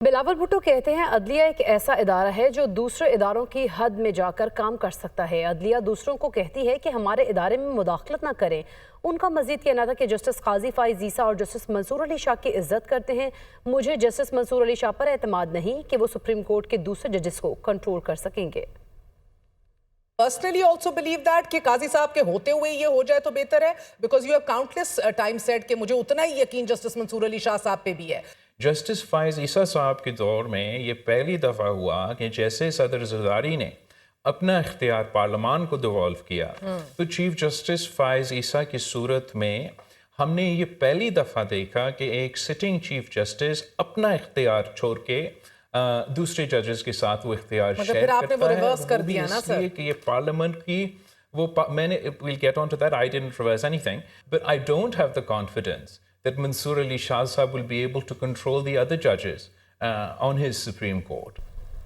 بلاول بھٹو کہتے ہیں عدلیہ ایک ایسا ادارہ ہے جو دوسرے اداروں کی حد میں جا کر کام کر سکتا ہے۔ عدلیہ دوسروں کو کہتی ہے کہ ہمارے ادارے میں مداخلت نہ کریں۔ ان کا مزید کہنا تھا کہ جسٹس قاضی فائز عیسیٰ اور جسٹس منصور علی شاہ کی عزت کرتے ہیں۔ مجھے جسٹس منصور علی شاہ پر اعتماد نہیں کہ وہ سپریم کورٹ کے دوسرے ججز کو کنٹرول کر سکیں گے۔ Personally also believe that کہ قاضی صاحب کے ہوتے ہوئے یہ ہو جائے تو بہتر ہے because you have countless time said کہ مجھے اتنا ہی یقین جسٹس منصور علی شاہ صاحب پہ بھی ہے۔ جسٹس فائز عیسیٰ صاحب کے دور میں یہ پہلی دفعہ ہوا کہ جیسے صدر زرداری نے اپنا اختیار پارلیمان کو دیوالو کیا تو چیف جسٹس فائز عیسیٰ کی صورت میں ہم نے یہ پہلی دفعہ دیکھا کہ ایک سٹنگ چیف جسٹس اپنا اختیار چھوڑ کے دوسرے ججز کے ساتھ وہ اختیار شیئر کرتا ہے، وہ بھی اس لیے کہ یہ پارلیمنٹ کی وہ میں نے we'll get on to that, I didn't reverse anything, but I don't have the confidence that Mansoor Ali Shah Sahab will be able to control the other judges on his Supreme Court.